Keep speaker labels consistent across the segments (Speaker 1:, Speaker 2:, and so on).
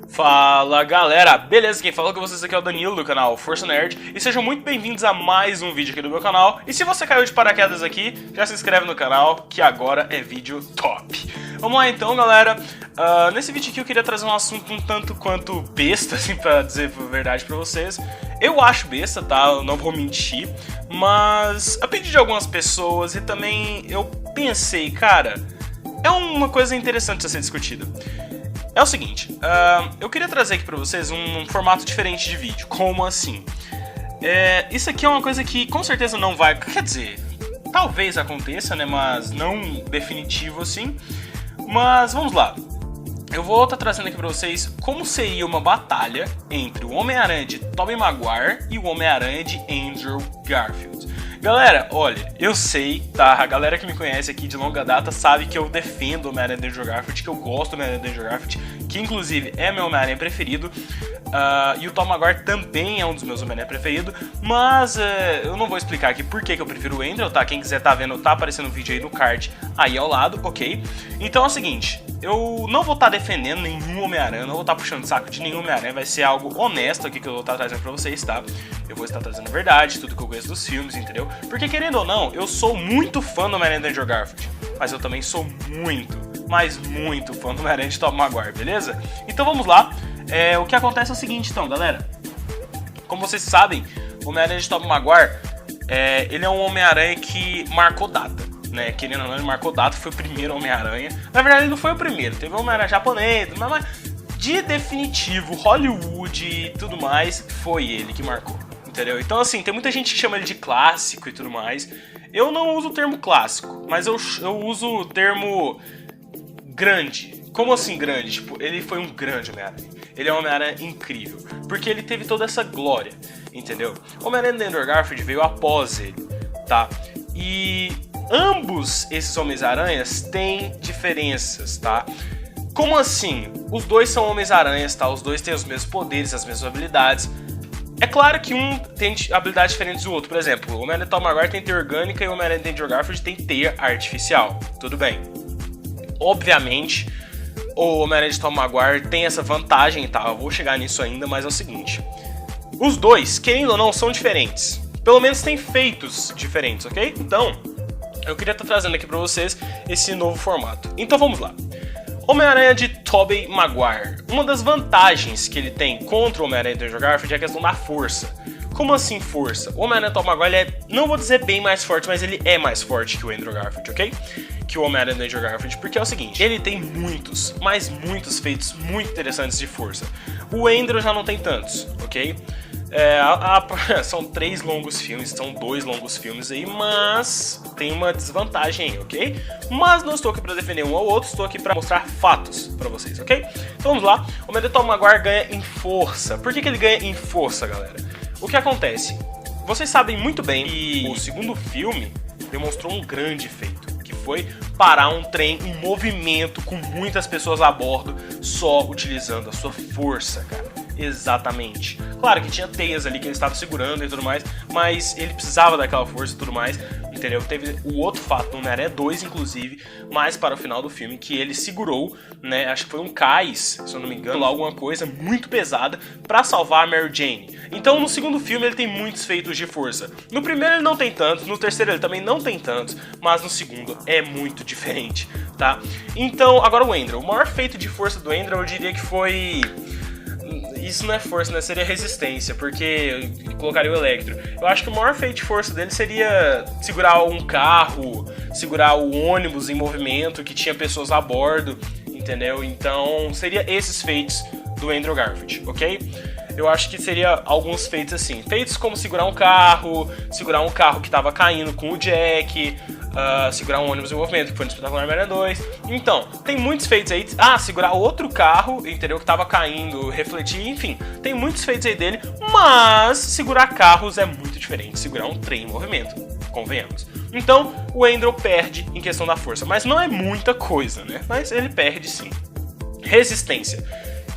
Speaker 1: Fala galera, beleza? Quem fala com vocês aqui é o Danilo do canal Força Nerd e sejam muito bem-vindos a mais um vídeo aqui do meu canal. E se você caiu de paraquedas aqui, já se inscreve no canal que agora é vídeo top. Vamos lá então galera, nesse vídeo aqui eu queria trazer um assunto um tanto quanto besta, assim, pra dizer a verdade pra vocês. Eu acho besta, tá? Eu não vou mentir, mas a pedido de algumas pessoas e também eu pensei, cara, é uma coisa interessante a ser discutida. É o seguinte, eu queria trazer aqui pra vocês um formato diferente de vídeo. Como assim? Isso aqui é uma coisa que com certeza não vai... Quer dizer, talvez aconteça, né? Mas não definitivo assim. Mas vamos lá. Eu vou estar trazendo aqui pra vocês como seria uma batalha entre o Homem-Aranha de Tobey Maguire e o Homem-Aranha de Andrew Garfield. Galera, olha, eu sei, tá? A galera que me conhece aqui de longa data sabe que eu defendo o Homem-Aranha de Andrew Garfield, que eu gosto do Homem-Aranha de Andrew Garfield, que inclusive é meu Homem-Aranha preferido. E o Tom Maguire também é um dos meus Homem-Aranha preferidos, mas eu não vou explicar aqui por que eu prefiro o Andrew, tá? Quem quiser tá vendo, tá aparecendo um vídeo aí no card aí ao lado, ok? Então é o seguinte, eu não vou estar defendendo nenhum Homem-Aranha, não vou estar puxando o saco de nenhum Homem-Aranha, vai ser algo honesto aqui que eu vou estar trazendo pra vocês, tá? Eu vou estar trazendo verdade, tudo que eu conheço dos filmes, entendeu? Porque querendo ou não, eu sou muito fã do Homem-Aranha de Andrew Garfield, mas eu também sou muito, mas muito fã do Homem-Aranha de Tobey Maguire, beleza? Então vamos lá. O que acontece é o seguinte então, galera. Como vocês sabem, o Homem-Aranha de Tobey Maguire, ele é um Homem-Aranha que marcou data, né? Querendo ou não, ele marcou data, foi o primeiro Homem-Aranha. Na verdade, ele não foi o primeiro, teve um Homem-Aranha japonês, mas de definitivo, Hollywood e tudo mais, foi ele que marcou, entendeu? Então assim, tem muita gente que chama ele de clássico e tudo mais. Eu não uso o termo clássico, mas eu uso o termo grande. Como assim grande? Tipo, ele foi um grande Homem-Aranha. Ele é um Homem-Aranha incrível, porque ele teve toda essa glória, entendeu? O Homem-Aranha de Andrew Garfield veio após ele, tá? E ambos esses Homens-Aranhas têm diferenças, tá? Como assim? Os dois são Homens-Aranhas, tá? Os dois têm os mesmos poderes, as mesmas habilidades. É claro que um tem habilidades diferentes do outro. Por exemplo, o Homem-Aranha de Tobey Maguire tem teia orgânica e o Homem-Aranha de Andrew Garfield tem teia artificial. Tudo bem. Obviamente, o Homem-Aranha de Tobey Maguire tem essa vantagem, tá? Eu vou chegar nisso ainda, mas é o seguinte. Os dois, querendo ou não, são diferentes. Pelo menos têm feitos diferentes, ok? Então, eu queria estar trazendo aqui pra vocês esse novo formato. Então vamos lá. Homem-Aranha de Tobey Maguire. Uma das vantagens que ele tem contra o Homem-Aranha de Andrew Garfield é a questão da força. Como assim força? O Homem-Aranha de Tobey Maguire não vou dizer bem mais forte, mas ele é mais forte que o Andrew Garfield, ok? Que o Homem-Aranha de Andrew Garfield, porque é o seguinte, ele tem muitos, mas muitos feitos muito interessantes de força. O Andrew já não tem tantos, ok? São 3 longos filmes, são 2 longos filmes aí, mas tem uma desvantagem aí, ok? Mas não estou aqui para defender um ao outro, estou aqui para mostrar fatos para vocês, ok? Então vamos lá, o Homem-Aranha de Tobey Maguire ganha em força. Por que ele ganha em força, galera? O que acontece? Vocês sabem muito bem que o segundo filme demonstrou um grande feito, que foi parar um trem em movimento com muitas pessoas a bordo só utilizando a sua força, cara. Exatamente. Claro que tinha teias ali que ele estava segurando e tudo mais, mas ele precisava daquela força e tudo mais, entendeu? Teve o outro fato do Homem-Aranha 2, inclusive, mais para o final do filme, que ele segurou, né, acho que foi um cais, se eu não me engano, alguma coisa muito pesada para salvar a Mary Jane. Então no segundo filme ele tem muitos feitos de força. No primeiro ele não tem tantos, no terceiro ele também não tem tantos, mas no segundo é muito diferente, tá? Então, agora o Andrew. O maior feito de força do Andrew eu diria que foi... Isso não é força, né? Seria resistência, porque eu colocaria o Electro. Eu acho que o maior feito de força dele seria segurar um carro, segurar o ônibus em movimento, que tinha pessoas a bordo, entendeu? Então, seria esses feitos do Andrew Garfield, ok? Eu acho que seria alguns feitos assim. Feitos como segurar um carro que tava caindo com o Jack, segurar um ônibus em movimento, que foi no Espetacular Homem-Aranha 2. Então, tem muitos feitos aí. Segurar outro carro, entendeu? Que tava caindo, refletir, enfim. Tem muitos feitos aí dele, mas segurar carros é muito diferente de segurar um trem em movimento, convenhamos. Então, o Andrew perde em questão da força, mas não é muita coisa, né? Mas ele perde sim. Resistência.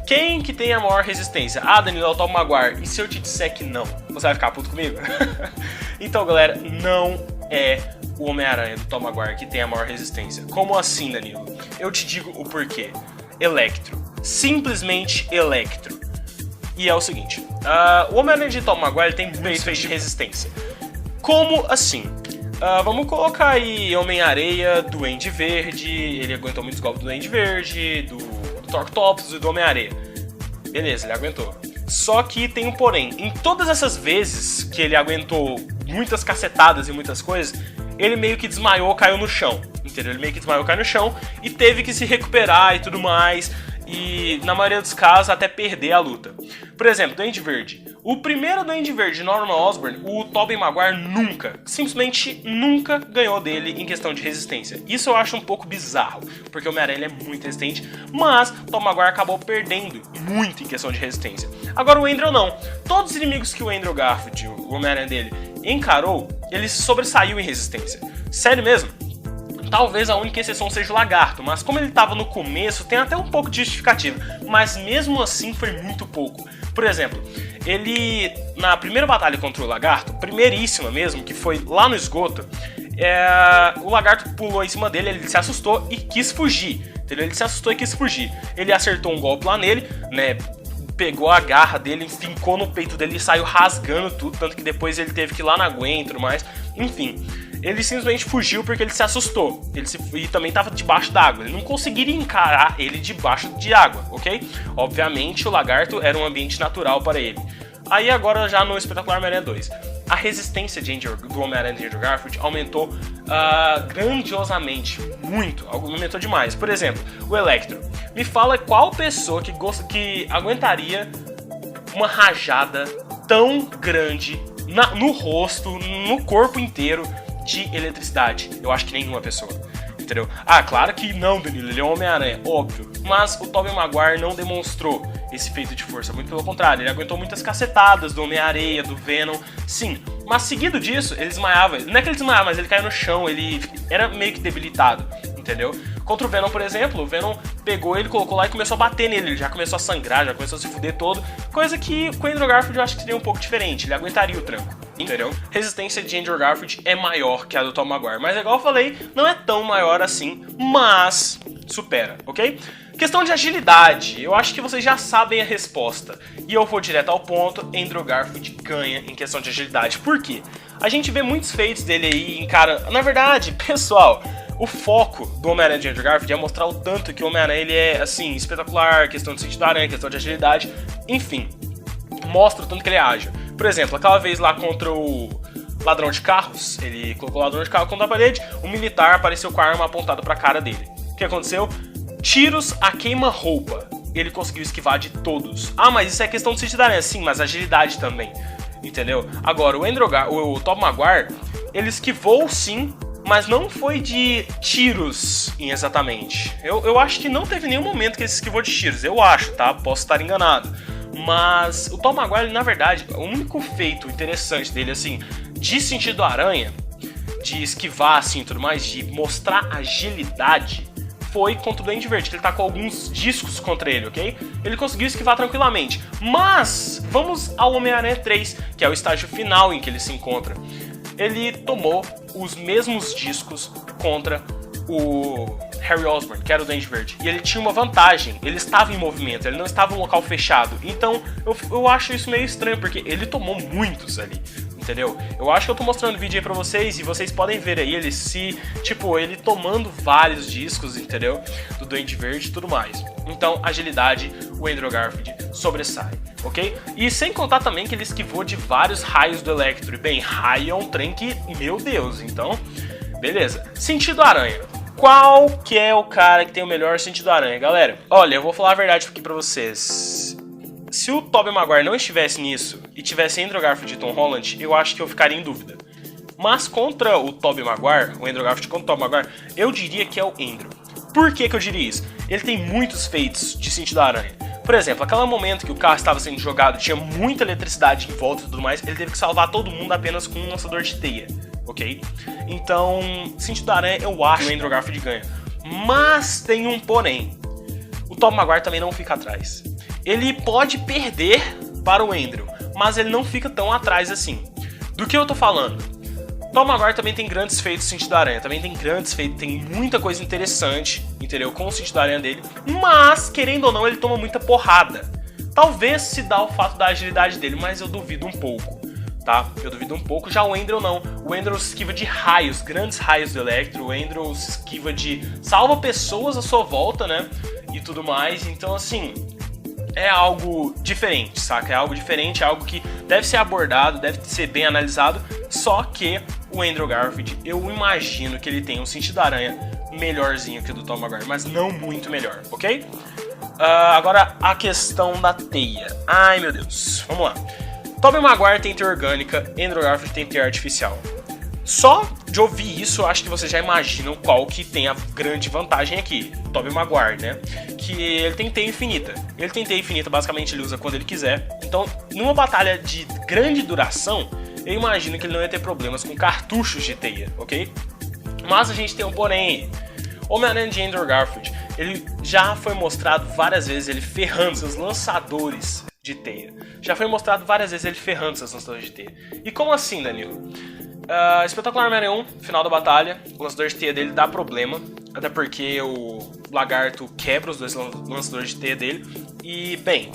Speaker 1: Quem que tem a maior resistência? Danilo, é o Tobey Maguire. E se eu te disser que não? Você vai ficar puto comigo? Então, galera, não é o Homem-Aranha do Tobey Maguire que tem a maior resistência. Como assim, Danilo? Eu te digo o porquê. Electro. Simplesmente Electro. E é o seguinte, o Homem-Aranha de Tobey Maguire tem muitos feitos de resistência. Como assim? Vamos colocar aí Homem-Areia, Duende Verde, ele aguentou muitos golpes do Duende Verde, do Octopus e do Homem-Areia. Beleza, ele aguentou. Só que tem um porém, em todas essas vezes que ele aguentou muitas cacetadas e muitas coisas, ele meio que desmaiou, caiu no chão, entendeu? Ele meio que desmaiou, caiu no chão e teve que se recuperar e tudo mais, e na maioria dos casos até perder a luta. Por exemplo, Duende Verde. O primeiro Duende Verde, Norman Osborn, o Tobey Maguire nunca, simplesmente nunca ganhou dele em questão de resistência. Isso eu acho um pouco bizarro, porque o Homem-Aranha é muito resistente, mas o Tobey Maguire acabou perdendo muito em questão de resistência. Agora o Andrew não. Todos os inimigos que o Andrew Garfield, o Homem-Aranha dele, encarou, ele sobressaiu em resistência. Sério mesmo? Talvez a única exceção seja o Lagarto, mas como ele estava no começo, tem até um pouco de justificativa, mas mesmo assim foi muito pouco. Por exemplo, ele, na primeira batalha contra o Lagarto, primeiríssima mesmo, que foi lá no esgoto, o Lagarto pulou em cima dele, ele se assustou e quis fugir, entendeu? Ele se assustou e quis fugir. Ele acertou um golpe lá nele, né? Pegou a garra dele, fincou no peito dele e saiu rasgando tudo, tanto que depois ele teve que ir lá na Gwen e tudo mais, enfim. Ele simplesmente fugiu porque ele se assustou. E também estava debaixo d'água. Ele não conseguiria encarar ele debaixo de água, ok? Obviamente o Lagarto era um ambiente natural para ele. Aí agora já no Espetacular Homem-Aranha 2. A resistência do Homem-Aranha de Andrew Garfield aumentou grandiosamente. Muito. Aumentou demais. Por exemplo, o Electro. Me fala qual pessoa que aguentaria uma rajada tão grande no rosto, no corpo inteiro, de eletricidade. Eu acho que nenhuma pessoa, entendeu? Claro que não, Danilo, ele é um Homem-Aranha, óbvio. Mas o Tobey Maguire não demonstrou esse feito de força, muito pelo contrário, ele aguentou muitas cacetadas do Homem-Areia, do Venom, sim. Mas seguido disso, ele desmaiava. Não é que ele desmaiava, mas ele caiu no chão, ele era meio que debilitado, entendeu? Contra o Venom, por exemplo, o Venom pegou ele, colocou lá e começou a bater nele. Ele já começou a sangrar, já começou a se fuder todo. Coisa que com o Andrew Garfield eu acho que seria um pouco diferente. Ele aguentaria o tranco, entendeu? Resistência de Andrew Garfield é maior que a do Tobey Maguire. Mas igual eu falei, não é tão maior assim, mas supera, ok? Questão de agilidade, eu acho que vocês já sabem a resposta. E eu vou direto ao ponto, Andrew Garfield ganha em questão de agilidade. Por quê? A gente vê muitos feitos dele aí em cara... Na verdade, pessoal... O foco do Homem-Aranha de Andrew Garfield é mostrar o tanto que o Homem-Aranha ele é, assim, espetacular, questão de sentido da aranha, questão de agilidade, enfim, mostra o tanto que ele é ágil. Por exemplo, aquela vez lá contra o ladrão de carros, ele colocou o ladrão de carro contra a parede, o militar apareceu com a arma apontada pra cara dele. O que aconteceu? Tiros a queima-roupa. Ele conseguiu esquivar de todos. Mas isso é questão de sentido da aranha, sim, mas agilidade também, entendeu? Agora, o Tobey Maguire, ele esquivou sim, mas não foi de tiros exatamente. Eu acho que não teve nenhum momento que ele se esquivou de tiros. Eu acho, tá? Posso estar enganado. Mas o Tobey Maguire, na verdade, o único feito interessante dele, assim, de sentido aranha, de esquivar, assim, tudo mais, de mostrar agilidade, foi contra o Duende Verde, que ele tá com alguns discos contra ele, ok? Ele conseguiu esquivar tranquilamente. Mas, vamos ao Homem-Aranha 3, que é o estágio final em que ele se encontra. Ele tomou os mesmos discos contra o Harry Osborn, que era o Duende Verde. E ele tinha uma vantagem, ele estava em movimento, ele não estava em um local fechado. Então, eu acho isso meio estranho, porque ele tomou muitos ali, entendeu? Eu acho que eu tô mostrando o vídeo aí pra vocês, e vocês podem ver aí ele tomando vários discos, entendeu? Do Duende Verde e tudo mais. Então, agilidade, o Andrew Garfield sobressai, ok? E sem contar também que ele esquivou de vários raios do Electro. E bem, raio é um trem que, meu Deus, então, beleza. Sentido aranha. Qual que é o cara que tem o melhor sentido aranha, galera? Olha, eu vou falar a verdade aqui pra vocês. Se o Tobey Maguire não estivesse nisso e tivesse Andrew Garfield e Tom Holland, eu acho que eu ficaria em dúvida. Mas contra o Tobey Maguire, o Andrew Garfield contra o Tobey Maguire, eu diria que é o Andrew. Por que eu diria isso? Ele tem muitos feitos de sentido aranha. Por exemplo, aquele momento que o carro estava sendo jogado, tinha muita eletricidade em volta e tudo mais, ele teve que salvar todo mundo apenas com um lançador de teia, ok? Então, sentido aranha, eu acho que o Andrew Garfield ganha. Mas tem um porém. O Tobey Maguire também não fica atrás. Ele pode perder para o Andrew, mas ele não fica tão atrás assim. Do que eu tô falando? Tom Maguire também tem grandes feitos no sentido da aranha, também tem grandes feitos, tem muita coisa interessante, entendeu? Com o sentido da aranha dele, mas, querendo ou não, ele toma muita porrada. Talvez se dá o fato da agilidade dele, mas eu duvido um pouco, tá? Eu duvido um pouco. Já o Andrew não. O Andrew se esquiva de raios, grandes raios do Electro. O Andrew se esquiva de... salva pessoas à sua volta, né? E tudo mais. Então, assim, é algo diferente, saca? É algo diferente, é algo que deve ser abordado, deve ser bem analisado. Só que o Andrew Garfield, eu imagino que ele tem um sentido da aranha melhorzinho que o do Tom Maguire, mas não muito melhor, ok? Agora a questão da teia. Ai, meu Deus. Vamos lá. Tobey Maguire tem teia orgânica, Andrew Garfield tem teia artificial. Só de ouvir isso, eu acho que vocês já imaginam qual que tem a grande vantagem aqui. Tobey Maguire, né? Que ele tem teia infinita. Ele tem teia infinita, basicamente ele usa quando ele quiser. Então, numa batalha de grande duração, eu imagino que ele não ia ter problemas com cartuchos de teia, ok? Mas a gente tem um porém. Homem-Aranha de Andrew Garfield, ele já foi mostrado várias vezes ele ferrando seus lançadores de teia. Já foi mostrado várias vezes ele ferrando seus lançadores de teia. E como assim, Danilo? Espetacular Homem-Aranha 1, final da batalha, o lançador de teia dele dá problema, até porque o lagarto quebra os dois lançadores de teia dele e, bem,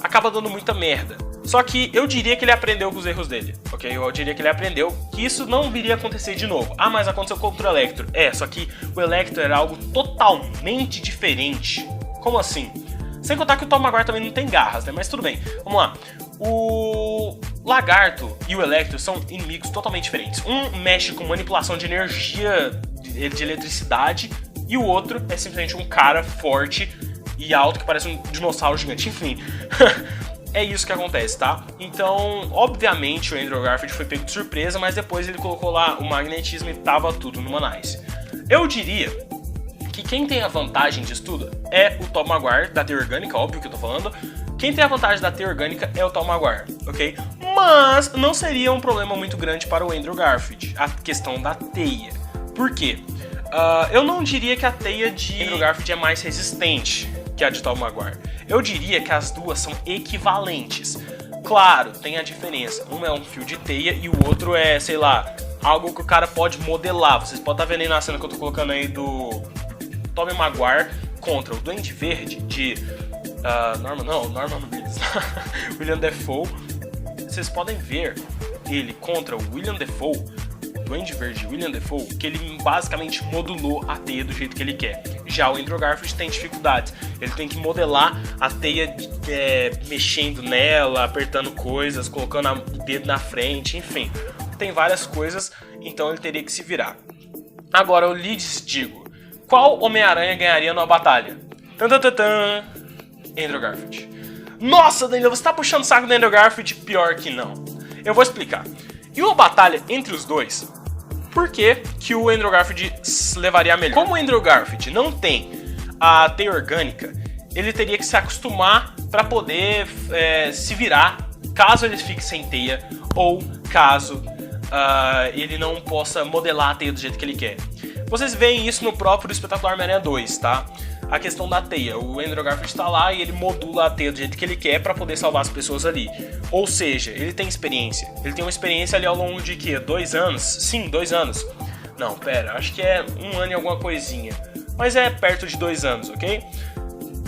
Speaker 1: acaba dando muita merda. Só que eu diria que ele aprendeu com os erros dele, ok? Eu diria que ele aprendeu que isso não viria a acontecer de novo. Ah, mas aconteceu contra o Electro. Só que o Electro era algo totalmente diferente. Como assim? Sem contar que o Tom Maguire também não tem garras, né? Mas tudo bem, vamos lá. O Lagarto e o Electro são inimigos totalmente diferentes. Um mexe com manipulação de energia, de eletricidade, e o outro é simplesmente um cara forte e alto que parece um dinossauro gigante. Enfim, é isso que acontece, tá? Então, obviamente, o Andrew Garfield foi pego de surpresa, mas depois ele colocou lá o magnetismo e tava tudo numa nice. Eu diria que quem tem a vantagem disso tudo é o Tom Maguire, da teia orgânica, óbvio que eu tô falando. Quem tem a vantagem da teia orgânica é o Tom Maguire, ok? Mas não seria um problema muito grande para o Andrew Garfield, a questão da teia. Por quê? Eu não diria que a teia de Andrew Garfield é mais resistente que a de Tom Maguire. Eu diria que as duas são equivalentes. Claro, tem a diferença. Um é um fio de teia e o outro é, sei lá, algo que o cara pode modelar. Vocês podem estar vendo aí na cena que eu tô colocando aí do Tobey Maguire contra o Duende Verde de... Norman Reedus. William Dafoe. Vocês podem ver ele contra o William Dafoe, o Duende Verde William Dafoe, que ele basicamente modulou a teia do jeito que ele quer. Já o Andrew Garfield tem dificuldades. Ele tem que modelar a teia mexendo nela, apertando coisas, colocando o dedo na frente, enfim. Tem várias coisas, então ele teria que se virar. Agora eu lhes digo, qual Homem-Aranha ganharia numa batalha? Andrew Garfield. Nossa, Danilo, você tá puxando o saco do Andrew Garfield? Pior que não. Eu vou explicar. Em uma batalha entre os dois, por que que o Andrew Garfield levaria a melhor? Como o Andrew Garfield não tem a teia orgânica, ele teria que se acostumar para poder se virar caso ele fique sem teia ou caso ele não possa modelar a teia do jeito que ele quer. Vocês veem isso no próprio Espetacular Homem-Aranha 2, tá? A questão da teia. O Andrew Garfield está lá e ele modula a teia do jeito que ele quer para poder salvar as pessoas ali. Ou seja, ele tem experiência. Ele tem uma experiência ali ao longo de quê? 2 anos? Sim, 2 anos. Não, pera, acho que é 1 ano e alguma coisinha. Mas é perto de 2 anos, ok?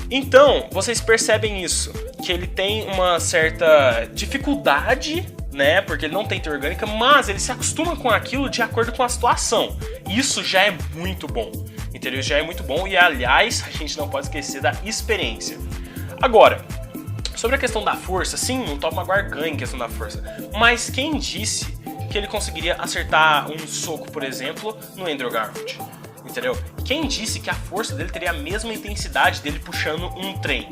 Speaker 1: Então, vocês percebem isso. Que ele tem uma certa dificuldade, né? Porque ele não tem teia orgânica, mas ele se acostuma com aquilo de acordo com a situação. Isso já é muito bom. Entendeu? Já é muito bom e, aliás, a gente não pode esquecer da experiência. Agora, sobre a questão da força, sim, o Tom Maguire ganha em questão da força. Mas quem disse que ele conseguiria acertar um soco, por exemplo, no Andrew Garfield? Entendeu? Quem disse que a força dele teria a mesma intensidade dele puxando um trem?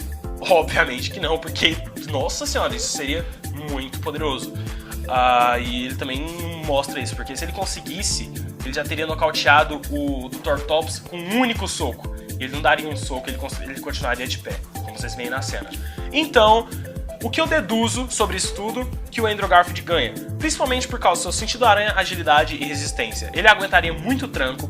Speaker 1: Obviamente que não, porque, nossa senhora, isso seria muito poderoso. E ele também mostra isso, porque se ele conseguisse, ele já teria nocauteado o Dr. Octopus com um único soco. Ele não daria um soco, ele continuaria de pé, como vocês veem na cena. Então, o que eu deduzo sobre isso tudo, que o Andrew Garfield ganha, principalmente por causa do seu sentido aranha, agilidade e resistência. Ele aguentaria muito tranco,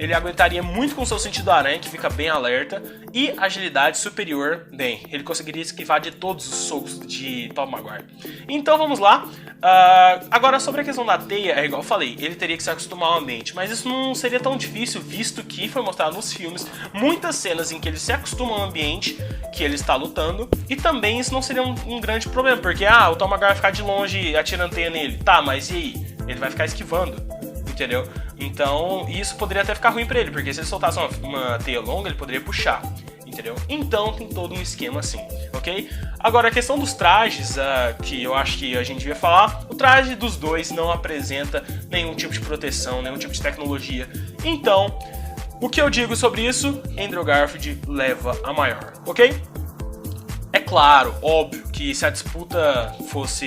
Speaker 1: ele aguentaria muito com seu sentido aranha, que fica bem alerta, e agilidade superior, bem, ele conseguiria esquivar de todos os socos de Tobey Maguire. Então vamos lá. Agora sobre a questão da teia, é igual eu falei, ele teria que se acostumar ao ambiente, mas isso não seria tão difícil, visto que foi mostrado nos filmes muitas cenas em que ele se acostuma ao ambiente que ele está lutando, e também isso não seria um grande problema, porque o Tobey Maguire vai ficar de longe atirando teia nele, tá, mas e aí? Ele vai ficar esquivando, entendeu? Então isso poderia até ficar ruim pra ele, porque se ele soltasse uma teia longa, ele poderia puxar, entendeu? Então tem todo um esquema assim, ok? Agora a questão dos trajes, que eu acho que a gente devia falar, o traje dos dois não apresenta nenhum tipo de proteção, nenhum tipo de tecnologia. Então, o que eu digo sobre isso, Andrew Garfield leva a maior, ok? É claro, óbvio, que se a disputa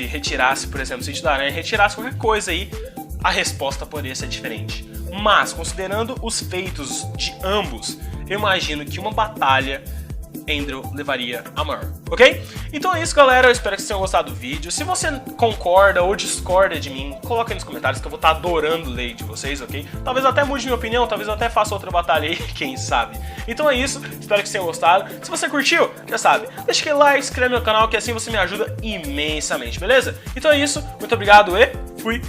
Speaker 1: retirasse, por exemplo, o sentido da aranha, retirasse qualquer coisa aí, a resposta poderia ser diferente. Mas, considerando os feitos de ambos, eu imagino que uma batalha Andrew levaria a maior, ok? Então é isso, galera, eu espero que vocês tenham gostado do vídeo. Se você concorda ou discorda de mim, coloca aí nos comentários que eu vou estar adorando ler de vocês, ok? Talvez eu até mude minha opinião, talvez eu até faça outra batalha aí, quem sabe. Então é isso, espero que vocês tenham gostado. Se você curtiu, já sabe, deixa aquele like, se inscreve no canal, que assim você me ajuda imensamente, beleza? Então é isso, muito obrigado e fui!